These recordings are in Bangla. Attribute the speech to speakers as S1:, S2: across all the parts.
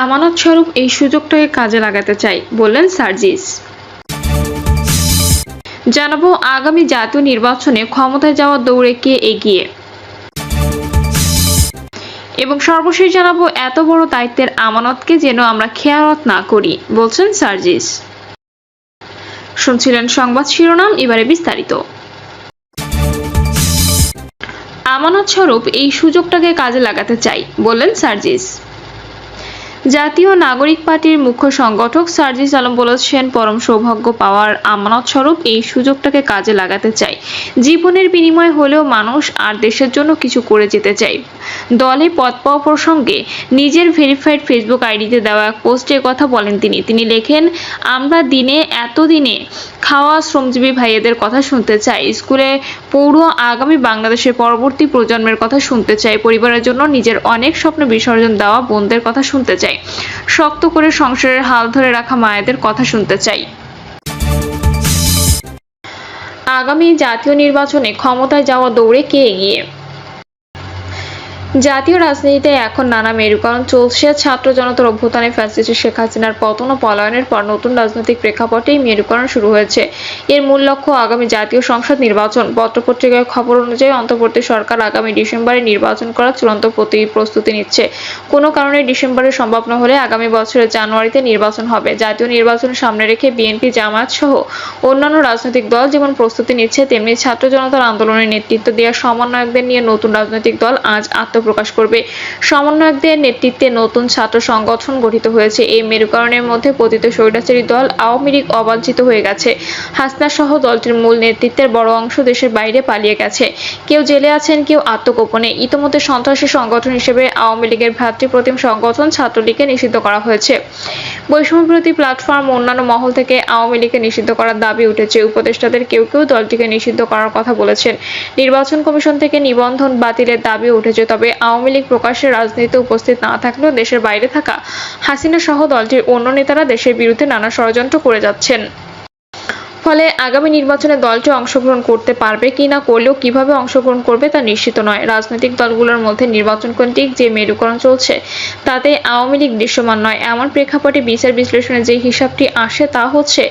S1: আমানত স্বরূপ এই সুযোগটাকে কাজে লাগাতে চাই বললেন সার্জিস। জানাবো আগামী জাতীয় নির্বাচনে ক্ষমতায় যাওয়ার দৌড়ে কে এগিয়ে, এবং সর্বশেষ জানাবো এত বড় দায়িত্বের আমানতকে যেন আমরা খেয়ালত না করি বলছেন সার্জিস। শুনছিলেন সংবাদ শিরোনাম, এবারে বিস্তারিত। আমানত স্বরূপ এই সুযোগটাকে কাজে লাগাতে চাই বললেন সার্জিস। জাতীয় নাগরিক পার্টির মুখ্য সংগঠক সার্জিস আলম বলেছেন, পরম সৌভাগ্য পাওয়ার আমানত স্বরূপ এই সুযোগটাকে কাজে লাগাতে চাই। জীবনের বিনিময় হলেও মানুষ আর দেশের জন্য কিছু করে যেতে চাই। দলে পদ পাওয়া প্রসঙ্গে নিজের ভেরিফাইড ফেসবুক আইডিতে দেওয়া এক পোস্টে কথা বলেন তিনি লেখেন, আমরা এতদিনে খাওয়া শ্রমজীবী ভাইয়েদের কথা শুনতে চাই, স্কুলে পড়ুয়া আগামী বাংলাদেশের পরবর্তী প্রজন্মের কথা শুনতে চাই, পরিবারের জন্য নিজের অনেক স্বপ্ন বিসর্জন দেওয়া বোনদের কথা শুনতে চাই, শক্ত করে সংসারের হাল ধরে রাখা মায়েদের কথা শুনতে চাই। আগামী জাতীয় নির্বাচনে ক্ষমতায় যাওয়া দৌড়ে কে এগিয়ে? জাতীয় রাজনীতিতে এখন নানা মেরুকরণ চলছে। ছাত্র জনতার অভ্যুত্থানে ফ্যাসিস্ট শেখ হাসিনার পতন ও পলায়নের পর নতুন রাজনৈতিক প্রেক্ষাপটে এই মেরুকরণ শুরু হয়েছে। এর মূল লক্ষ্য আগামী জাতীয় সংসদ নির্বাচন। পত্রপত্রিকায় খবর অনুযায়ী অন্তর্বর্তী সরকার আগামী ডিসেম্বরে নির্বাচন করার চূড়ান্ত প্রস্তুতি নিচ্ছে। কোনো কারণে ডিসেম্বরে সম্ভব না হলে আগামী বছরের জানুয়ারিতে নির্বাচন হবে। জাতীয় নির্বাচন সামনে রেখে বিএনপি, জামায়াত সহ অন্যান্য রাজনৈতিক দল যেমন প্রস্তুতি নিচ্ছে, তেমনি ছাত্র জনতার আন্দোলনের নেতৃত্ব দেওয়া সমন্বয়কদের নিয়ে নতুন রাজনৈতিক দল আজ প্রকাশ করবে। সমন্বয়কদের নেতৃত্বে নতুন ছাত্র সংগঠন গঠিত হয়েছে। এই মেরুকরণের মধ্যে পতিত স্বৈরাচারী দল আওয়ামী লীগ অবাঞ্ছিত হয়ে গেছে। হাসিনা সহ দলটির মূল নেতৃত্বের বড় অংশ দেশের বাইরে পালিয়ে গেছে, কেউ জেলে আছেন, কেউ আত্মগোপনে। ইতোমধ্যে সন্ত্রাসী সংগঠন হিসেবে আওয়ামী লীগের ভ্রাতৃপ্রতিম সংগঠন ছাত্রলীগকে নিষিদ্ধ করা হয়েছে। বৈষম্যবিরোধী প্ল্যাটফর্ম অন্যান্য মহল থেকে আওয়ামী লীগকে নিষিদ্ধ করার দাবি উঠেছে। উপদেষ্টাদের কেউ দলটিকে নিষিদ্ধ করার কথা বলেছেন। নির্বাচন কমিশন থেকে নিবন্ধন বাতিলের দাবি উঠেছে। তবে আওয়ামী লীগ প্রকাশ্যে রাজনীতিতে উপস্থিত না থাকলেও দেশের বাইরে থাকা হাসিনা সহ দলটির অন্য নেতারা দেশের বিরুদ্ধে নানা ষড়যন্ত্র করে যাচ্ছেন। ফলে আগামী নির্বাচনে দলটি অংশগ্রহণ করতে পারবে কিনা, করলেও কিভাবে অংশগ্রহণ করবে তা নিশ্চিত নয়। রাজনৈতিক দলগুলোর মধ্যে নির্বাচন কেন্দ্রিক যে মেরুকরণ চলছে তাতে আওয়ামী লীগ দৃশ্যমান নয়। এমন প্রেক্ষাপটে বিচার বিশ্লেষণে যে হিসাবটি আসে তা হচ্ছে,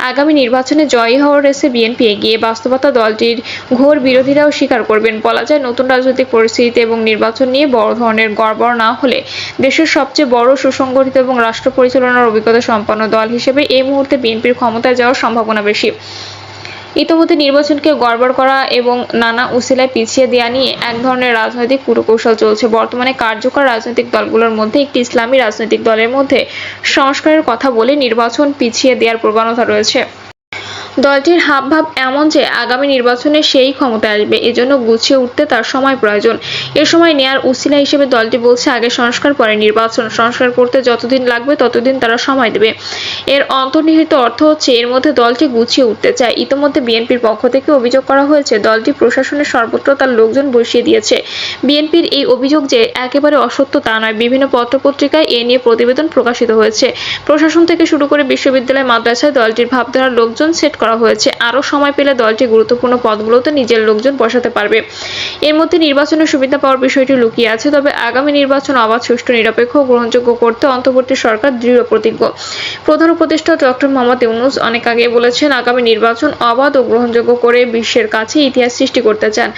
S1: আগামী নির্বাচনে জয়ী হওয়ার রেসে বিএনপি এগিয়ে। বাস্তবতা দলটির ঘোর বিরোধীরাও স্বীকার করবেন। বলা যায়, নতুন রাজনৈতিক পরিস্থিতিতে এবং নির্বাচন নিয়ে বড় ধরনের গড়বড় না হলে দেশের সবচেয়ে বড় সুসংগঠিত এবং রাষ্ট্র পরিচালনার অভিজ্ঞতা সম্পন্ন দল হিসেবে এই মুহূর্তে বিএনপির ক্ষমতায় যাওয়ার সম্ভাবনা বেশি। ইতোমধ্যে নির্বাচনকে গড়বড় করা এবং নানা উসিলায় পিছিয়ে দেওয়া নিয়ে এক ধরনের রাজনৈতিক পুরকৌশল চলছে। বর্তমানে কার্যকর রাজনৈতিক দলগুলোর মধ্যে একটি ইসলামী রাজনৈতিক দলের মধ্যে সংস্কারের কথা বলে নির্বাচন পিছিয়ে দেওয়ার প্রবণতা রয়েছে। দলটির হাবভাব এমন যে আগামী নির্বাচনে সেই ক্ষমতায় আসবে, এজন্য গুছিয়ে উঠতে তার সময় প্রয়োজন। এ সময় নেয়ার উসিলা হিসেবে দলটি বলছে, আগে সংস্কার পরে নির্বাচন। সংস্কার করতে যতদিন লাগবে ততদিন তারা সময় দেবে। এর অন্তর্নিহিত অর্থ হচ্ছে এর মধ্যে দলটি গুছিয়ে উঠতে চায়। ইতিমধ্যে বিএনপির পক্ষ থেকে অভিযোগ করা হয়েছে, দলটি প্রশাসনের সর্বত্র তার লোকজন বসিয়ে দিয়েছে। বিএনপির এই অভিযোগ যে একেবারে অসত্য তা নয়। বিভিন্ন পত্রপত্রিকায় এ নিয়ে প্রতিবেদন প্রকাশিত হয়েছে। প্রশাসন থেকে শুরু করে বিশ্ববিদ্যালয়, মাদ্রাসায় দলটির ভাবধারার লোকজন সেট করা হয়েছে। আরও সময় পেলে দলটি গুরুত্বপূর্ণ পদগুলোতে নিজের লোকজন বসাতে পারবে। এর মধ্যে নির্বাচনের সুবিধা পাওয়ার বিষয়টি লুকিয়ে আছে। তবে আগামী নির্বাচন অবাধ, সুষ্ঠু, নিরপেক্ষ ও গ্রহণযোগ্য করতে অন্তর্বর্তী সরকার দৃঢ় প্রতিজ্ঞ। প্রধান উপদেষ্টা ডক্টর মোহাম্মদ ইউনূস অনেক আগে বলেছেন, আগামী নির্বাচন অবাধ ও গ্রহণযোগ্য করে বিশ্বের কাছে ইতিহাস সৃষ্টি করতে চান।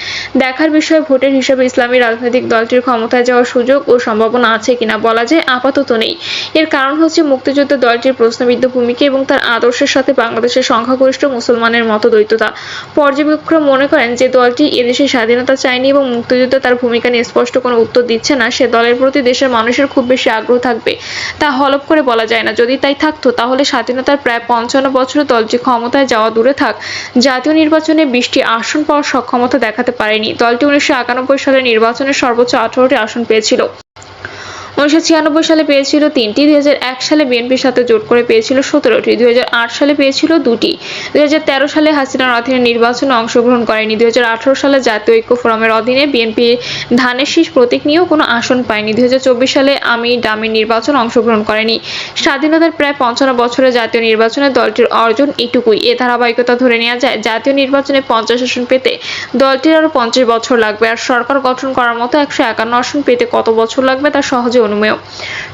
S1: দেখার বিষয় ভোটের হিসাবে ইসলামী রাজনৈতিক দলটির ক্ষমতায় যাওয়ার সুযোগ ও সম্ভাবনা আছে কিনা। বলা যায় আপাতত নেই। এর কারণ হচ্ছে মুক্তিযুদ্ধ দলটির প্রশ্নবিদ্ধ ভূমিকা এবং তার আদর্শের সাথে বাংলাদেশের সংখ্যাগরিষ্ঠ মুসলমানের মতদ্বৈততা। পর্যবেক্ষকরা মনে করেন যে দলটি এদেশে স্বাধীনতা চায়নি এবং মুক্তিযুদ্ধে তার ভূমিকা নিয়ে স্পষ্ট কোনো উত্তর দিচ্ছে না। সে দলের প্রতি দেশের মানুষের খুব বেশি আগ্রহ থাকবে তা হলফ করে বলা যায় না। যদি তাই থাকতো তাহলে স্বাধীনতার প্রায় 55 বছরে দলটি ক্ষমতায় যাওয়া দূরে থাক, জাতীয় নির্বাচনে 20টি আসন পাওয়ার সক্ষমতা দেখাতে পারেনি। দলটি 1991 সালে নির্বাচনে সর্বোচ্চ 18টি আসন পেয়েছিল। 1996 সালে পেয়েছিল 3টি, 2001 সালে বিএনপির সাথে জোট করে পেয়েছিল 17টি, 2008 সালে পেয়েছিল 2টি, 2013 সালে হাসিনার অধীনে নির্বাচনে অংশগ্রহণ করেনি, 2018 সালে জাতীয় ঐক্য ফোরামের অধীনে বিএনপি ধানের শীষ প্রতীক নিয়েও কোনো আসন পায়নি, 2024 সালে আমি ডামি নির্বাচন অংশগ্রহণ করেনি। স্বাধীনতার প্রায় 55 বছরে জাতীয় নির্বাচনে দলটির অর্জন এটুকুই। এ ধারাবাহিকতা ধরে নেওয়া যায়, জাতীয় নির্বাচনে 50 আসন পেতে দলটির আরও 50 বছর লাগবে। আর সরকার গঠন করার মতো 151 আসন পেতে কত বছর লাগবে তা সহজে অনুমেয়।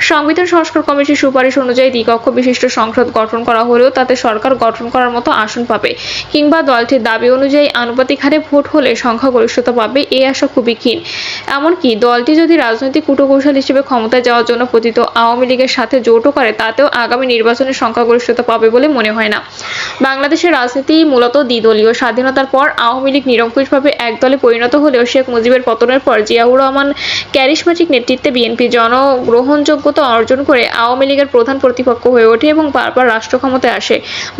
S1: সংবিধান সংস্কার কমিটির সুপারিশ অনুযায়ী দ্বিকক্ষ বিশিষ্ট সংসদ গঠন করা হলেও তাতে সরকার গঠন করার মতো আসন পাবে কিংবা দলটির দাবি অনুযায়ী আনুপাতিক হারে ভোট হলে সংখ্যাগরিষ্ঠতা পাবে এই আশা খুবই ক্ষীণ। এমনকি দলটি যদি রাজনৈতিক কূটকৌশল হিসেবে ক্ষমতায় যাওয়ার জন্য পতিত আওয়ামী লীগের সাথে জোটও করে তাতেও আগামী নির্বাচনে সংখ্যাগরিষ্ঠতা পাবে বলে মনে হয় না। বাংলাদেশের রাজনীতি মূলত দ্বিদলীয়। স্বাধীনতার পর আওয়ামী লীগ নিরঙ্কুশভাবে এক দলে পরিণত হলেও শেখ মুজিবের পতনের পর জিয়াউর রহমান ক্যারিসমেটিক নেতৃত্বে বিএনপি জনগ্রহণযোগ্যতা অর্জন করে আওয়ামী লীগের প্রধান প্রতিপক্ষ হয়ে ওঠে এবং বারবার রাষ্ট্র ক্ষমতায় আসে।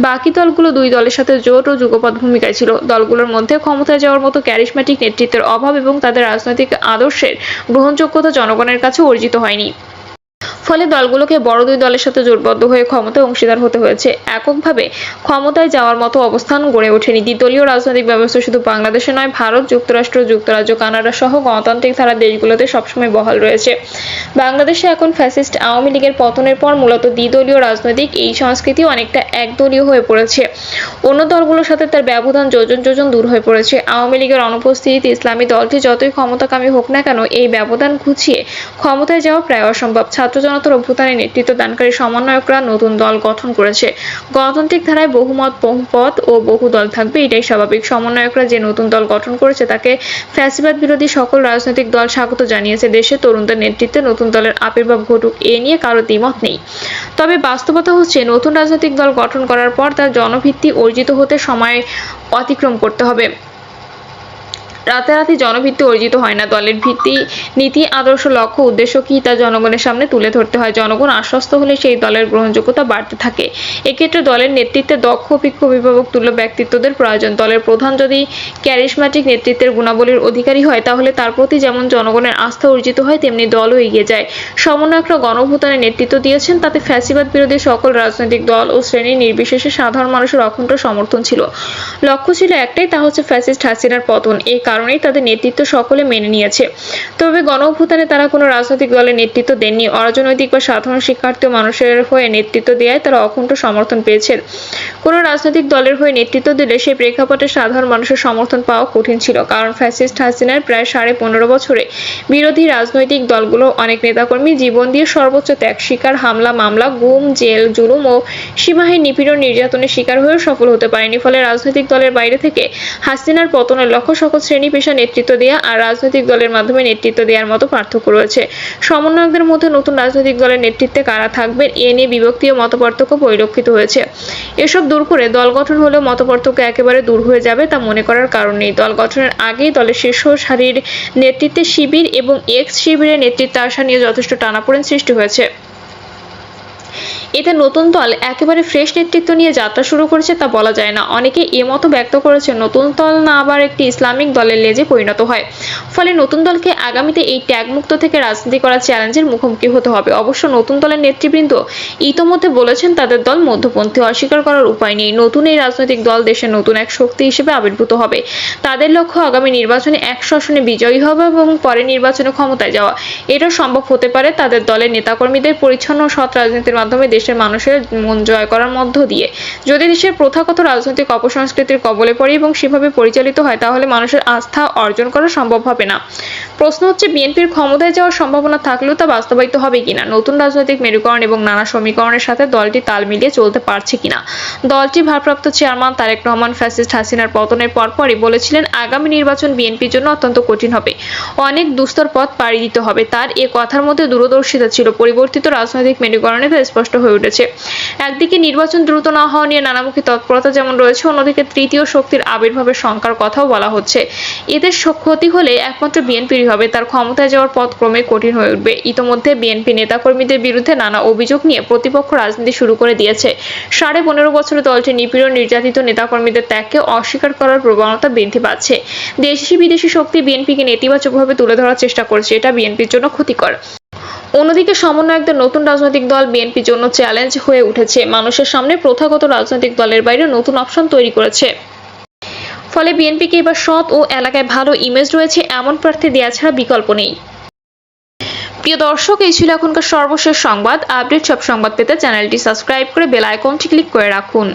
S1: বাকি দলগুলো দুই দলের সাথে জোট ও যুগপৎ ভূমিকায় ছিল। দলগুলোর মধ্যে ক্ষমতায় যাওয়ার মতো ক্যারিসমেটিক নেতৃত্বের অভাব এবং তাদের রাজনৈতিক আদর্শের গ্রহণযোগ্যতা জনগণের কাছে অর্জিত হয়নি। ফলে দলগুলোকে বড় দুই দলের সাথে জোটবদ্ধ হয়ে ক্ষমতায় অংশীদার হতে হয়েছে। এককভাবে ক্ষমতায় যাওয়ার মতো অবস্থান গড়ে ওঠেনি। দ্বিদলীয় রাজনৈতিক ব্যবস্থা শুধু বাংলাদেশে নয়, ভারত, যুক্তরাষ্ট্র, যুক্তরাজ্য, কানাডা সহ গণতান্ত্রিক ধারা দেশগুলোতে সবসময় বহাল রয়েছে। বাংলাদেশে এখন ফ্যাসিস্ট আওয়ামী লীগের পতনের পর মূলত দ্বিদলীয় রাজনৈতিক এই সংস্কৃতি অনেকটা একদলীয় হয়ে পড়েছে। অন্য দলগুলোর সাথে তার ব্যবধান যোজন যোজন দূর হয়ে পড়েছে। আওয়ামী লীগের অনুপস্থিতিতে ইসলামী দলটি যতই ক্ষমতাকামী হোক না কেন এই ব্যবধান ঘুচিয়ে ক্ষমতায় যাওয়া প্রায় অসম্ভব। ছাত্র জনতার অভ্যুত্থানে নেতৃত্ব দানকারী সমন্বয়করা নতুন দল গঠন করেছে। গণতান্ত্রিক ধারায় বহুমত, বহুপদ ও বহু দল থাকবে, এটাই স্বাভাবিক। সমন্বয়করা যে নতুন দল গঠন করেছে তাকে ফ্যাসিবাদ বিরোধী সকল রাজনৈতিক দল স্বাগত জানিয়েছে। দেশে তরুণদের নেতৃত্বে নতুন দলের আবির্ভাব ঘটুক এ নিয়ে কারো দ্বিমত নেই। তবে বাস্তবতা হচ্ছে নতুন রাজনৈতিক দল গঠন করার পর তার জনভিত্তি অর্জিত হতে সময় অতিক্রম করতে হবে। রাতারাতি জনভিত্তি অর্জিত হয় না। দলের ভিত্তি, নীতি, আদর্শ, লক্ষ্য, উদ্দেশ্য কি তা জনগণের সামনে তুলে ধরতে হয়। জনগণ আশ্বস্ত হলে সেই দলের গ্রহণযোগ্যতা বাড়তে থাকে। এক্ষেত্রে দলের নেতৃত্বে দক্ষ, অভিজ্ঞ, অভিভাবক তুল্য ব্যক্তিত্বদের প্রয়োজন। দলের প্রধান যদি ক্যারিসমেটিক নেতৃত্বের গুণাবলীর অধিকারী হয় তাহলে তার প্রতি যেমন জনগণের আস্থা অর্জিত হয় তেমনি দলও এগিয়ে যায়। সমন্বয়করা গণঅভ্যুত্থানে নেতৃত্ব দিয়েছেন, তাতে ফ্যাসিবাদ বিরোধী সকল রাজনৈতিক দল ও শ্রেণী নির্বিশেষে সাধারণ মানুষের অখণ্ড সমর্থন ছিল। লক্ষ্য ছিল একটাই, তা হচ্ছে ফ্যাসিস্ট হাসিনার পতন। এই কারণেই তাদের নেতৃত্ব সকলে মেনে নিয়েছে। তবে গণঅভ্যুত্থানে তারা কোনো রাজনৈতিক দলের নেতৃত্ব দেননি। অরাজনৈতিক বা সাধারণ শিক্ষার্থী মানুষের হয়ে নেতৃত্ব দেওয়ায় তারা অখণ্ড সমর্থন পেয়েছে। কোনো রাজনৈতিক দলের হয়ে নেতৃত্ব দিলে সেই প্রেক্ষাপটে সাধারণ মানুষের সমর্থন পাওয়া কঠিন ছিল। কারণ ফ্যাসিস্ট হাসিনার প্রায় 15.5 বছরে বিরোধী রাজনৈতিক দলগুলো অনেক নেতাকর্মী জীবন দিয়ে সর্বোচ্চ ত্যাগ শিকার, হামলা, মামলা, গুম, জেল, জুলুম ও সীমাহীন নিপীড়ন, নির্যাতনের শিকার হয়েও সফল হতে পারেনি। ফলে রাজনৈতিক দলের বাইরে থেকে হাসিনার পতনের লক্ষ্য সকল শ্রেণী পেশা নেতৃত্ব দেওয়া আর রাজনৈতিক দলের মাধ্যমে নেতৃত্ব দেওয়ার মতো পার্থক্য রয়েছে। সমন্বয়কদের মধ্যে নতুন রাজনৈতিক দলের নেতৃত্বে কারা থাকবেন এ নিয়ে বিভক্তি ও মতপার্থক্য পরিলক্ষিত হয়েছে। এসব দূর করে দল গঠন হলেও মতপার্থক্য একেবারে দূর হয়ে যাবে তা মনে করার কারণ নেই। দল গঠনের আগেই দলের শীর্ষ সারির নেতৃত্বে শিবির এবং এক্স শিবিরের নেতৃত্বে আসা নিয়ে যথেষ্ট টানাপোড়েন সৃষ্টি হয়েছে। এতে নতুন দল একেবারে ফ্রেশ নেতৃত্ব নিয়ে যাত্রা শুরু করেছে তা বলা যায় না। অনেকে মত ব্যক্ত করেছে নতুন দল না আবার একটি ইসলামিক দলের লেজে পরিণত হয়। ফলে নতুন দলকে আগামীতে এই ট্যাগমুক্ত থেকে রাজনীতি করার চ্যালেঞ্জের মুখোমুখি হতে হবে। অবশ্য নতুন দলের নেতৃবৃন্দ ইতোমধ্যে বলেছেন তাদের দল মধ্যপন্থী, অস্বীকার করার উপায় নেই। নতুন এই রাজনৈতিক দল দেশের নতুন এক শক্তি হিসেবে আবির্ভূত হবে। তাদের লক্ষ্য আগামী নির্বাচনে 100 আসনে বিজয়ী হবে এবং পরে নির্বাচনে ক্ষমতায় যাওয়া। এটা সম্ভব হতে পারে তাদের দলের নেতাকর্মীদের পরিচ্ছন্ন ও সৎ রাজনীতির মাধ্যমে দেশের মানুষের মন জয় করার মধ্য দিয়ে। যদি দেশের প্রথাগত রাজনৈতিক অপসংস্কৃতির কবলে পড়ে এবং সেভাবে পরিচালিত হয় তাহলে মানুষের আস্থা অর্জন করা সম্ভব হবে না। প্রশ্ন হচ্ছে বিএনপির ক্ষমতায় যাওয়ার সম্ভাবনা থাকলেও তা বাস্তবায়িত হবে কিনা, নতুন রাজনৈতিক মেরুকরণ এবং নানা সমীকরণের সাথে দলটি তাল মিলিয়ে চলতে পারছে কিনা। দলটির ভারপ্রাপ্ত চেয়ারম্যান তারেক রহমান ফ্যাসিস্ট হাসিনার পতনের পরপরই বলেছিলেন আগামী নির্বাচন বিএনপির জন্য অত্যন্ত কঠিন হবে, অনেক দুস্তর পথ পাড়ি দিতে হবে। তার এ কথার মধ্যে দূরদর্শিতা ছিল। পরিবর্তিত রাজনৈতিক মেরুকরণে তা স্পষ্ট হয়ে উঠেছে। একদিকে নির্বাচন দ্রুত না হওয়া নিয়ে নানামুখী তৎপরতা যেমন রয়েছে, অন্যদিকে তৃতীয় শক্তির আবির্ভাবের শঙ্কার কথাও বলা হচ্ছে। এদের ক্ষতি হলে একমাত্র বিএনপিরই হবে। তার ক্ষমতায় যাওয়ার পথ ক্রমে কঠিন হয়ে উঠবে। ইতোমধ্যে বিএনপি নেতাকর্মীদের বিরুদ্ধে নানা অভিযোগ নিয়ে প্রতিপক্ষ রাজনীতি শুরু করে দিয়েছে। 15.5 বছরে দলটি নিপীড়ন, নির্যাতিত নেতাকর্মীদের ত্যাগকে অস্বীকার করার প্রবণতা বৃদ্ধি পাচ্ছে। দেশি বিদেশি শক্তি বিএনপিকে নেতিবাচকভাবে তুলে ধরার চেষ্টা করছে, এটা বিএনপির জন্য ক্ষতিকর। অন্যদিকে সমন্বয়কদের নতুন রাজনৈতিক দল বিএনপির জন্য চ্যালেঞ্জ হয়ে উঠেছে। মানুষের সামনে প্রথাগত রাজনৈতিক দলের বাইরে নতুন অপশন তৈরি করেছে। ফলে বিএনপিকে এবার সৎ ও এলাকায় ভালো ইমেজ রয়েছে এমন প্রার্থী দেওয়া ছাড়া বিকল্প নেই। প্রিয় দর্শক, এই ছিল এখনকার সর্বশেষ সংবাদ। আপডেট সব সংবাদ পেতে চ্যানেলটি সাবস্ক্রাইব করে বেল আইকনটি ক্লিক করে রাখুন।